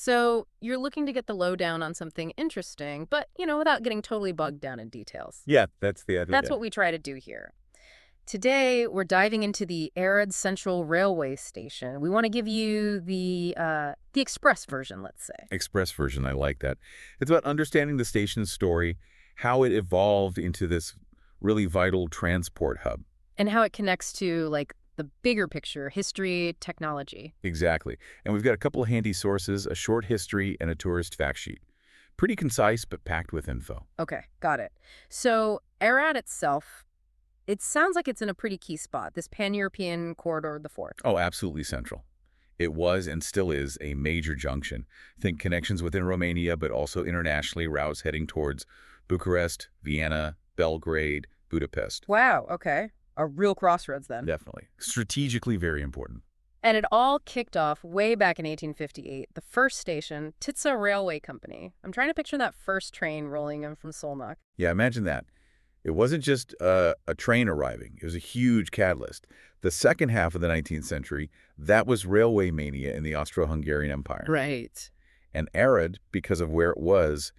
So you're looking to get the lowdown on something interesting, but, without getting totally bogged down in details. Yeah, that's the That's idea. what we try to do here. Today, we're diving into the Arad Central Railway Station. We want to give you the express version, let's say, Express version, I like that. It's about understanding the station's story, how it evolved into this really vital transport hub. and how it connects to, like, the bigger picture, history, technology. Exactly. And we've got a couple of handy sources, a short history, and a tourist fact sheet. Pretty concise, but packed with info. Okay, got it. So Arad itself, it sounds like it's in a pretty key spot, this pan-European corridor, the fourth. Oh, absolutely central. It was and still is a major junction. Think connections within Romania, but also internationally, routes heading towards Bucharest, Vienna, Belgrade, Budapest. Wow, okay. A real crossroads then. Definitely. Strategically very important. And it all kicked off way back in 1858. The first station, Titsa Railway Company. I'm trying to picture that first train rolling in from Solnock. Yeah, imagine that. It wasn't just a train arriving. It was a huge catalyst. The second half of the 19th century, that was railway mania in the Austro-Hungarian Empire. Right. And Arad, because of where it was,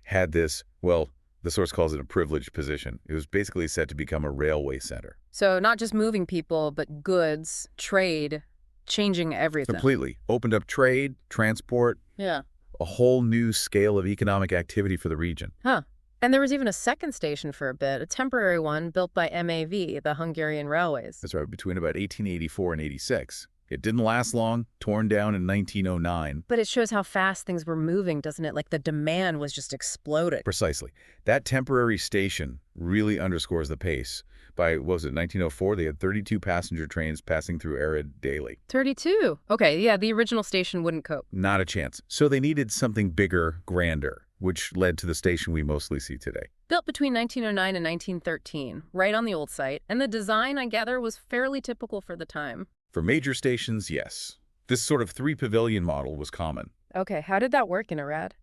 had this, well, the source calls it a privileged position. It was basically set to become a railway center. So not just moving people, but goods, trade, changing everything. Completely. Opened up trade, transport, Yeah. a whole new scale of economic activity for the region. Huh. And there was even a second station for a bit, a temporary one built by MAV, the Hungarian Railways. That's right, between about 1884 and 86. It didn't last long, torn down in 1909. But it shows how fast things were moving, doesn't it? Like the demand was just exploding. Precisely. That temporary station really underscores the pace. By, what was it, 1904, they had 32 passenger trains passing through Arad daily. 32. Okay, yeah, the original station wouldn't cope. Not a chance. So they needed something bigger, grander, which led to the station we mostly see today. Built between 1909 and 1913, right on the old site, and the design, I gather, was fairly typical for the time. For major stations, yes. This sort of three-pavilion model was common. Okay, how did that work in Arad?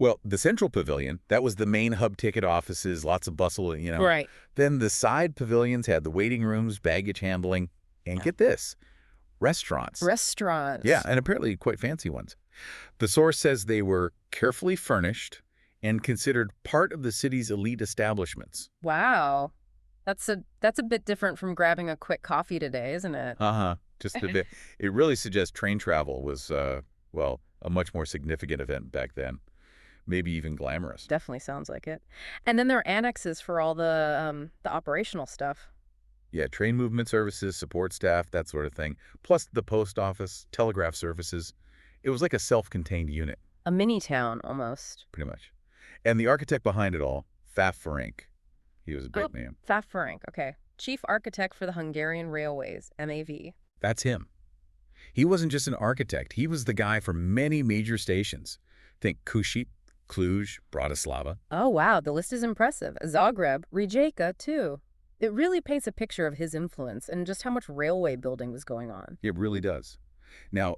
Well, the central pavilion, that was the main hub ticket offices, lots of bustle. Right. Then the side pavilions had the waiting rooms, baggage handling, and get this, restaurants. Restaurants. Yeah, and apparently quite fancy ones. The source says they were carefully furnished and considered part of the city's elite establishments. Wow. That's a bit different from grabbing a quick coffee today, isn't it? Uh-huh, just a bit. It really suggests train travel was, well, a much more significant event back then. Maybe even glamorous. Definitely sounds like it. And then there are annexes for all the operational stuff. Yeah, train movement services, support staff, that sort of thing. Plus the post office, telegraph services. It was like a self-contained unit, A mini town, almost. pretty much. And the architect behind it all, Ferenc. He was a big name. Ferenc, okay. Chief Architect for the Hungarian Railways, MAV. That's him. He wasn't just an architect. He was the guy for many major stations. Think Kőszeg, Cluj, Bratislava. Oh, wow, the list is impressive. Zagreb, Rijeka, too. It really paints a picture of his influence and just how much railway building was going on. It really does. Now,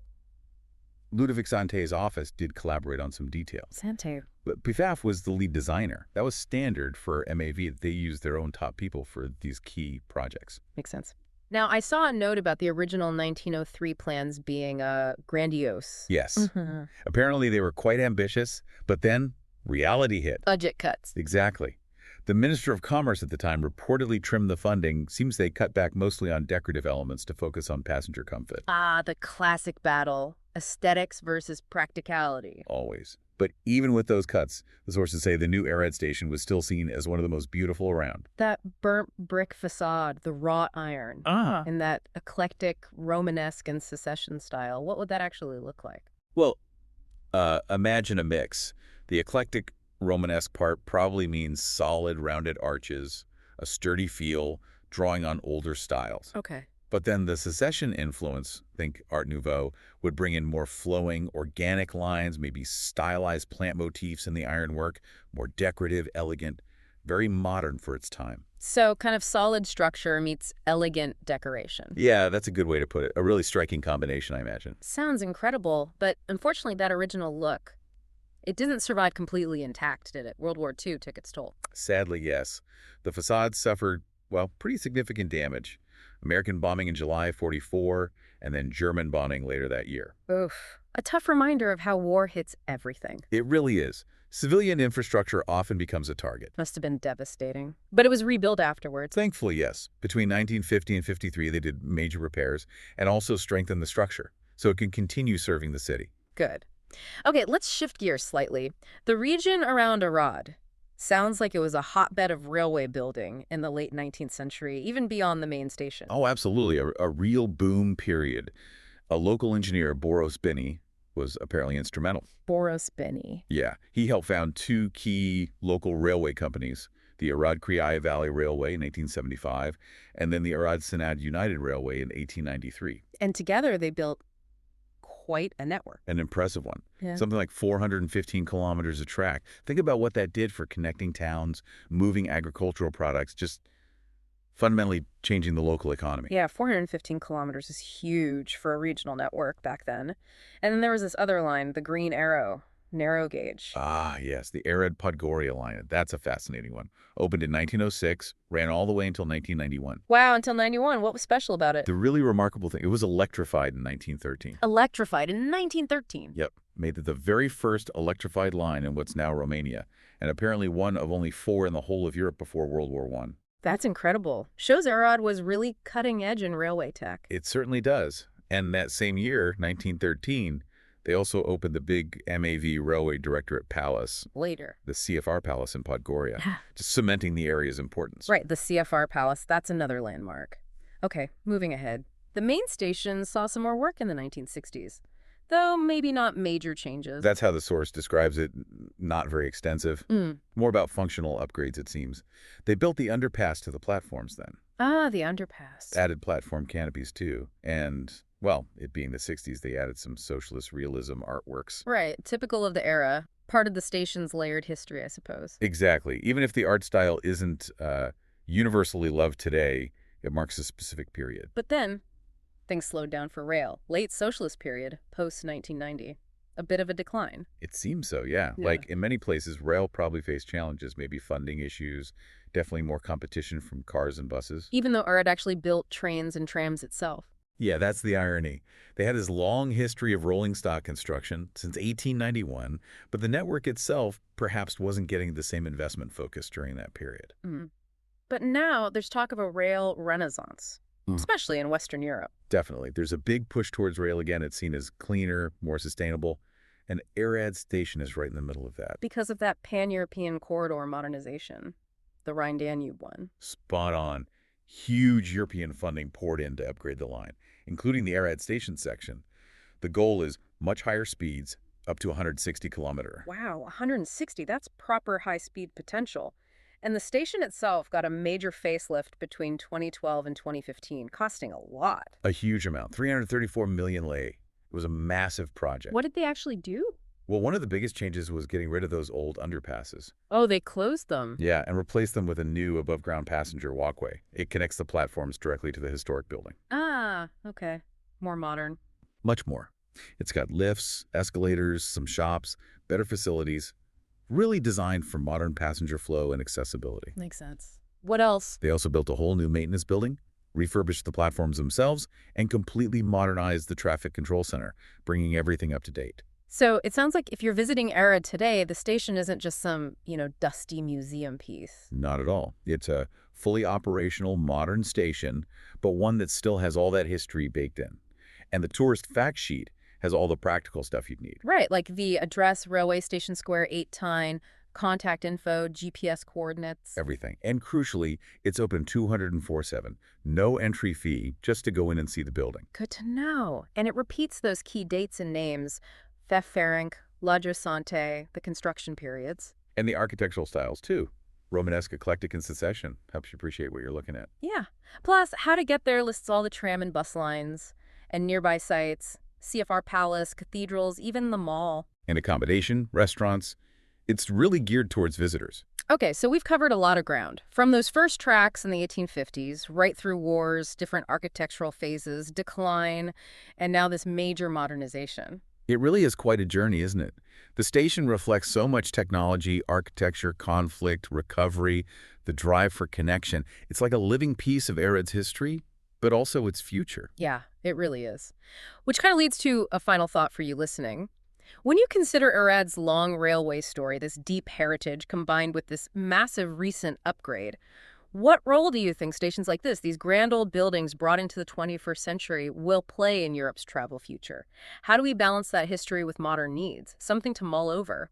Ludovic Santé's office did collaborate on some details. Sante. But Pifaf was the lead designer. That was standard for MAV. They used their own top people for these key projects. Makes sense. Now, I saw a note about the original 1903 plans being grandiose. Yes. Mhm. Apparently they were quite ambitious, but then reality hit. Budget cuts. Exactly. The Minister of Commerce at the time reportedly trimmed the funding. Seems they cut back mostly on decorative elements to focus on passenger comfort. Ah, the classic battle. Aesthetics versus practicality. Always. But even with those cuts, the sources say the new Arad station was still seen as one of the most beautiful around. That burnt brick facade, the wrought iron, and that eclectic Romanesque and secession style, what would that actually look like? Well, imagine a mix. The eclectic Romanesque part probably means solid, rounded arches, a sturdy feel, drawing on older styles. Okay. But then the secession influence, think Art Nouveau, would bring in more flowing, organic lines, maybe stylized plant motifs in the ironwork, more decorative, elegant, very modern for its time. So kind of solid structure meets elegant decoration. Yeah, that's a good way to put it. A really striking combination, I imagine. Sounds incredible, but unfortunately that original look, it didn't survive completely intact, did it? World War II took its toll. Sadly, yes. The facade suffered, well, pretty significant damage. American bombing in July of '44, and then German bombing later that year. Oof. A tough reminder of how war hits everything. It really is. Civilian infrastructure often becomes a target. Must have been devastating. But it was rebuilt afterwards. Thankfully, yes. Between 1950 and 53, they did major repairs and also strengthened the structure so it can continue serving the city. Good. Okay, let's shift gears slightly. The region around Arad sounds like it was a hotbed of railway building in the late 19th century, even beyond the main station. Oh, absolutely. A real boom period. A local engineer, Boros Binney, was apparently instrumental. Boros Binney. Yeah, he helped found two key local railway companies, the Arad Kriya Valley Railway in 1875, and then the Arad Sinad United Railway in 1893. And together they built quite a network. An impressive one. Yeah. Something like 415 kilometers of track. Think about what that did for connecting towns, moving agricultural products, just fundamentally changing the local economy. Yeah, 415 kilometers is huge for a regional network back then. And then there was this other line, the Green Arrow, narrow gauge. Ah, yes, the Arad Podgoria line. That's a fascinating one. Opened in 1906, ran all the way until 1991. Wow, until 91. What was special about it? The really remarkable thing, it was electrified in 1913. Electrified in 1913. Yep, made it the very first electrified line in what's now Romania, and apparently one of only 4 in the whole of Europe before World War I. That's incredible. Shows Arad was really cutting edge in railway tech. It certainly does. And that same year, 1913, they also opened the big MAV Railway Directorate Palace, Later. the CFR Palace in Podgoria, just cementing the area's importance. Right, the CFR Palace. That's another landmark. Okay, moving ahead. The main station saw some more work in the 1960s, though maybe not major changes. That's how the source describes it, not very extensive. More about functional upgrades, it seems. They built the underpass to the platforms then. Ah, the underpass. Added platform canopies, too. And, well, it being the 60s, they added some socialist realism artworks. Right, typical of the era. Part of the station's layered history, I suppose. Exactly. Even if the art style isn't universally loved today, it marks a specific period. But then, things slowed down for rail. Late socialist period, post-1990. A bit of a decline. It seems so, yeah. Yeah. Like, in many places, rail probably faced challenges, maybe funding issues, definitely more competition from cars and buses. Even though Arad actually built trains and trams itself. Yeah, that's the irony. They had this long history of rolling stock construction since 1891, but the network itself perhaps wasn't getting the same investment focus during that period. But now there's talk of a rail renaissance, especially in Western Europe. Definitely. There's a big push towards rail again. It's seen as cleaner, more sustainable, and Arad Station is right in the middle of that. Because of that pan-European corridor modernization, the Rhine-Danube one. Spot on. Huge European funding poured in to upgrade the line, including the Arad Station section. The goal is much higher speeds, up to 160 kilometer. Wow, 160, that's proper high-speed potential. And the station itself got a major facelift between 2012 and 2015, costing a lot. A huge amount, 334 million lei. It was a massive project. What did they actually do? Well, one of the biggest changes was getting rid of those old underpasses. Oh, they closed them. Yeah, and replaced them with a new above-ground passenger walkway. It connects the platforms directly to the historic building. Ah, okay. More modern. Much more. It's got lifts, escalators, some shops, better facilities, really designed for modern passenger flow and accessibility. Makes sense. What else? They also built a whole new maintenance building, refurbished the platforms themselves, and completely modernized the traffic control center, bringing everything up to date. So it sounds like if you're visiting Arad today, the station isn't just some, dusty museum piece. Not at all. It's a fully operational, modern station, but one that still has all that history baked in. And the tourist fact sheet has all the practical stuff you'd need. Right, like the address, railway station square, 8 Tyne, contact info, GPS coordinates. Everything. And crucially, it's open 204/7. No entry fee, just to go in and see the building. Good to know. And it repeats those key dates and names, Ferenc, La Giosante, the construction periods. And the architectural styles, too. Romanesque, eclectic, and secession. Helps you appreciate what you're looking at. Yeah. Plus, how to get there lists all the tram and bus lines and nearby sites, CFR Palace, cathedrals, even the mall. And accommodation, restaurants. It's really geared towards visitors. Okay, so we've covered a lot of ground. From those first tracks in the 1850s, right through wars, different architectural phases, decline, and now this major modernization. It really is quite a journey, isn't it? The station reflects so much technology, architecture, conflict, recovery, the drive for connection. It's like a living piece of Arad's history, but also its future. Yeah, It really is. Which kind of leads to a final thought for you listening. When you consider Arad's long railway story, this deep heritage combined with this massive recent upgrade, what role do you think stations like this, these grand old buildings brought into the 21st century, will play in Europe's travel future? How do we balance that history with modern needs? Something to mull over.